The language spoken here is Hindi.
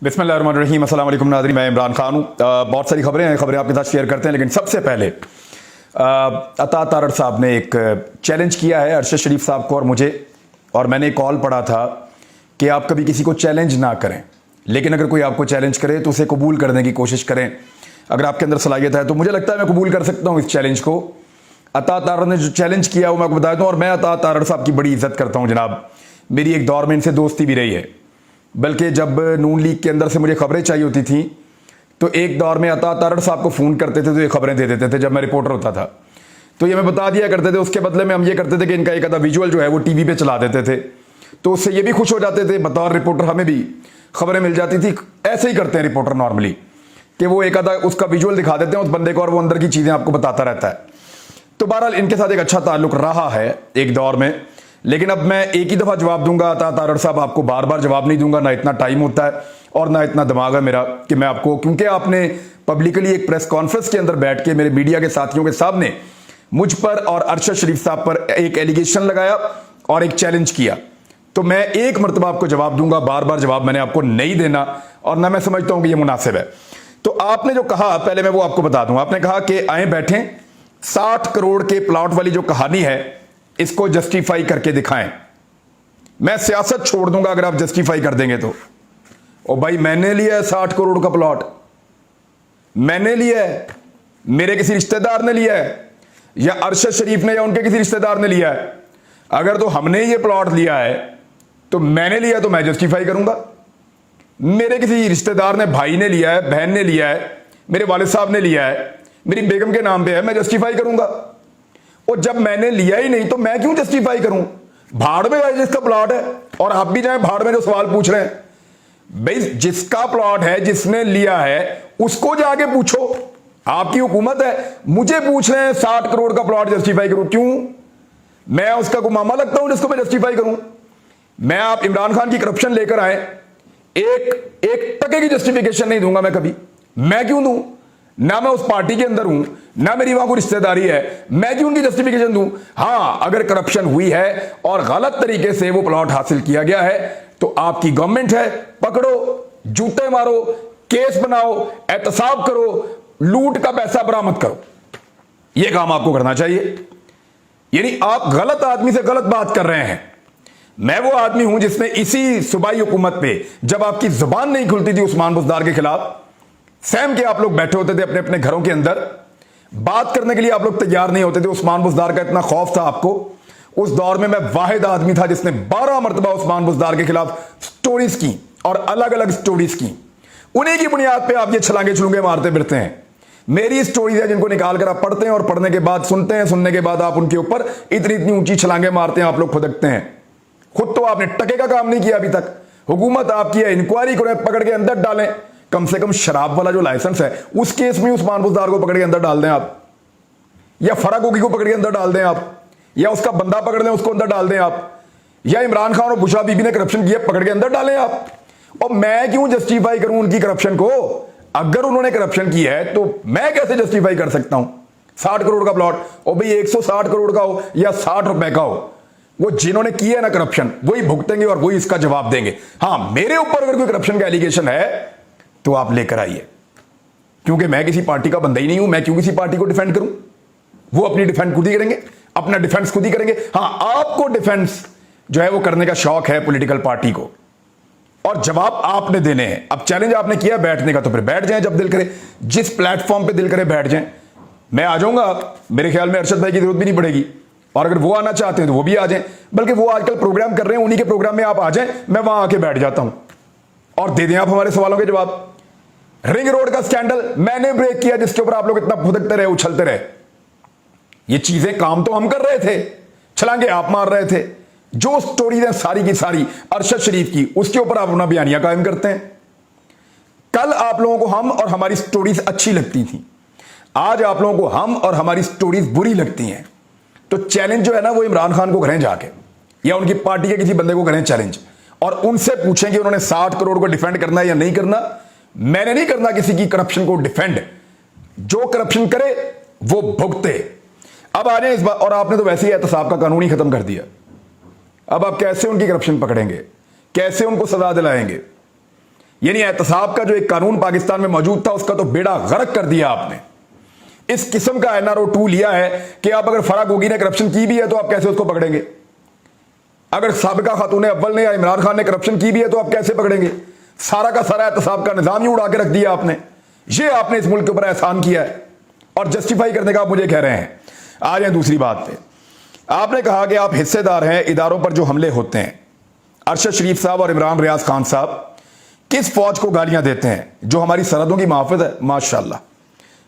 बिस्मिल्लाहिर्रहमानिर्रहीम, अस्सलाम वालेकुम नाज़रीन। मैं इमरान खान हूँ। बहुत सारी खबरें आपके साथ शेयर करते हैं, लेकिन सबसे पहले अता तारड़ साहब ने एक चैलेंज किया है अरशद शरीफ साहब को और मुझे, और मैंने कॉल पढ़ा था कि आप कभी किसी को चैलेंज ना करें, लेकिन अगर कोई आपको चैलेंज करे तो उसे कबूल करने की कोशिश करें। अगर आपके अंदर सलाहियत है तो मुझे लगता है मैं कबूल कर सकता हूँ इस चैलेंज को। अता तारड़ ने जो चैलेंज किया वो मैं आपको बता दूँ, और मैं अता तारड़ साहब की बड़ी इज्जत करता हूँ जनाब। मेरी एक दौर में इनसे दोस्ती भी रही है, बल्कि जब नून लीग के अंदर से मुझे खबरें चाहिए होती थी तो एक दौर में अता तारड़ साहब को फ़ोन करते थे तो ये खबरें दे देते थे। जब मैं रिपोर्टर होता था तो ये मैं बता दिया करते थे, उसके बदले में हम ये करते थे कि इनका एक आधा विजुअल जो है वो टीवी पे चला देते थे, तो उससे ये भी खुश हो जाते थे। बतौर रिपोर्टर हमें भी खबरें मिल जाती थी। ऐसे ही करते हैं रिपोर्टर नॉर्मली, कि वो एक आधा उसका विजुअल दिखा देते हैं उस बंदे को और वो अंदर की चीज़ें आपको बताता रहता है। तो बहरहाल इनके साथ एक अच्छा ताल्लुक रहा है एक दौर में, लेकिन अब मैं एक ही दफ़ा जवाब दूंगा अता तारड़ साहब, आपको बार बार जवाब नहीं दूंगा, ना इतना टाइम होता है और ना इतना दिमाग है मेरा कि मैं आपको, क्योंकि आपने पब्लिकली एक प्रेस कॉन्फ्रेंस के अंदर बैठ के मेरे मीडिया के साथियों के सामने मुझ पर और अरशद शरीफ साहब पर एक एलिगेशन लगाया और एक चैलेंज किया, तो मैं एक मरतबा आपको जवाब दूंगा, बार बार जवाब मैंने आपको नहीं देना, और ना मैं समझता हूं कि यह मुनासिब है। तो आपने जो कहा पहले मैं वो आपको बता दूं। आपने कहा कि आए बैठे 60 करोड़ के प्लॉट वाली जो कहानी है इसको जस्टिफाई करके दिखाएं। मैं सियासत छोड़ दूंगा अगर आप जस्टिफाई कर देंगे तो। ओ भाई, मैंने लिया है 60 करोड़ का प्लॉट, मैंने लिया है, मेरे किसी रिश्तेदार ने लिया है, या अरशद शरीफ ने या उनके किसी रिश्तेदार ने लिया है। अगर तो हमने ये प्लॉट लिया है तो मैंने लिया तो मैं जस्टिफाई करूंगा। मेरे किसी रिश्तेदार ने, भाई ने लिया है, बहन ने लिया है, मेरे वालिद साहब ने लिया है, मेरी बेगम के नाम पे है, मैं जस्टिफाई करूंगा। और जब मैंने लिया ही नहीं तो मैं क्यों जस्टिफाई करूं? भाड़ में जाए जिसका प्लॉट है, और आप भी जाए भाड़ में जो सवाल पूछ रहे हैं। भाई जिसका प्लॉट है, जिसने लिया है, उसको जाके पूछो। आपकी हुकूमत है, मुझे पूछ रहे हैं 60 करोड़ का प्लॉट जस्टिफाई करूं? क्यों? मैं उसका गुमामा लगता हूं जिसको मैं जस्टिफाई करूं? मैं, आप इमरान खान की करप्शन लेकर आए, एक टके की जस्टिफिकेशन नहीं दूंगा मैं कभी। मैं क्यों दूं? ना मैं उस पार्टी के अंदर हूं, ना मेरी वहां कोई रिश्तेदारी है, मैं क्यों उनकी जस्टिफिकेशन दूं? हां, अगर करप्शन हुई है और गलत तरीके से वो प्लॉट हासिल किया गया है तो आपकी गवर्नमेंट है, पकड़ो, जूते मारो, केस बनाओ, एहतसाब करो, लूट का पैसा बरामद करो। यह काम आपको करना चाहिए। यानी आप गलत आदमी से गलत बात कर रहे हैं। मैं वो आदमी हूं जिसने इसी सूबाई हुकूमत पे, जब आपकी जुबान नहीं खुलती थी उस्मान बुज़दार के खिलाफ, सहम के आप लोग बैठे होते थे अपने अपने घरों के अंदर, बात करने के लिए आप लोग तैयार नहीं होते थे। उस्मान बुज़दार का इतना खौफ था आपको। उस दौर में मैं वाहिद आदमी था जिसने 12 मरतबा उस्मान बुज़दार के खिलाफ स्टोरीज की और अलग अलग स्टोरीज की। उन्हीं की बुनियाद पे आप ये छलांगे छलूंगे मारते फिरते हैं। मेरी स्टोरीज है जिनको निकाल कर आप पढ़ते हैं और पढ़ने के बाद सुनते हैं, सुनने के बाद आप उनके ऊपर इतनी इतनी ऊंची छलांगे मारते हैं, आप लोग खुदकते हैं। खुद तो आपने टके का काम नहीं किया अभी तक। हुकूमत आपकी है, इंक्वायरी करें, पकड़ के अंदर डालें। कम से कम शराब वाला जो लाइसेंस है उस केस में उस्मान बुज़दार को पकड़ के अंदर डाल दें आप, या फराक होगी को पकड़ के अंदर डाल दें आप, या उसका बंदा पकड़ लें उसको अंदर डाल दें आप, या इमरान खान और बुशरा बीबी ने करप्शन किया पकड़ के अंदर डालें आप। और मैं क्यों जस्टिफाई करूं उनकी करप्शन को? अगर उन्होंने करप्शन की है तो मैं कैसे जस्टिफाई कर सकता हूं? 60 करोड़ का प्लॉट, और भाई 160 करोड़ का हो या 60 रुपए का हो, वो जिन्होंने की है ना करप्शन वही भुगतेंगे और वही इसका जवाब देंगे। हां, मेरे ऊपर अगर कोई करप्शन का एलिगेशन है तो आप लेकर आइए, क्योंकि मैं किसी पार्टी का बंदा ही नहीं हूं। मैं क्यों किसी पार्टी को डिफेंड करूं? वो अपनी डिफेंड खुद ही करेंगे, अपना डिफेंस खुद ही करेंगे। हां, आपको डिफेंस जो है वो करने का शौक है पॉलिटिकल पार्टी को, और जवाब आपने देने हैं। अब चैलेंज आपने किया बैठने का, तो फिर बैठ जाएं जब दिल करे, जिस प्लेटफॉर्म पे दिल करे बैठ जाएं। मैं आ जाऊंगा, मेरे ख्याल में अरशद भाई की जरूरत भी नहीं पड़ेगी, और अगर वो आना चाहते हैं तो वो भी आ जाएं। बल्कि वो आजकल प्रोग्राम कर रहे हैं, उन्हीं के प्रोग्राम में आप आ जाएं, मैं वहां आके बैठ जाता हूं और दे दें आप हमारे सवालों के जवाब। रिंग रोड का स्कैंडल मैंने ब्रेक किया, जिसके ऊपर आप लोग इतना फुदकते रहे, उछलते रहे। ये चीजें, काम तो हम कर रहे थे, छलांगे आप मार रहे थे। जो स्टोरीज है सारी की सारी अरशद शरीफ की, उसके ऊपर आप अपना बयानिया कायम करते हैं। कल आप लोगों को हम और हमारी स्टोरीज अच्छी लगती थी, आज आप लोगों को हम और हमारी स्टोरीज बुरी लगती हैं। तो चैलेंज जो है ना वो इमरान खान को करें जाके, या उनकी पार्टी के किसी बंदे को करें चैलेंज, और उनसे पूछें कि उन्होंने 60 करोड़ को डिफेंड करना है या नहीं करना। मैंने नहीं करना किसी की करप्शन को डिफेंड, जो करप्शन करे वो भुगते। अब आ जाए इस बात, और आपने तो वैसे ही एहतसाब का कानून ही खत्म कर दिया। अब आप कैसे उनकी करप्शन पकड़ेंगे, कैसे उनको सजा दिलाएंगे? यानी एहतसाब का जो एक कानून पाकिस्तान में मौजूद था उसका तो बेड़ा गर्क कर दिया आपने। इस किस्म का एनआरओ 2 लिया है कि आप अगर फराग गोगी ने करप्शन की भी है तो आप कैसे उसको पकड़ेंगे? अगर साबिका खातून अव्वल ने या इमरान खान ने करप्शन की भी है तो आप कैसे पकड़ेंगे? सारा का सारा एहतसाब का निजाम ही उड़ा के रख दिया आपने। ये आपने इस मुल्क के ऊपर एहसान किया है और जस्टिफाई करने का आप मुझे कह रहे हैं। आ जाए दूसरी बात पे। आपने कहा कि आप हिस्सेदार हैं इदारों पर जो हमले होते हैं। अरशद शरीफ साहब और इमरान रियाज खान साहब किस फौज को गालियां देते हैं जो हमारी सरहदों की मुहाफिज है? माशाअल्लाह।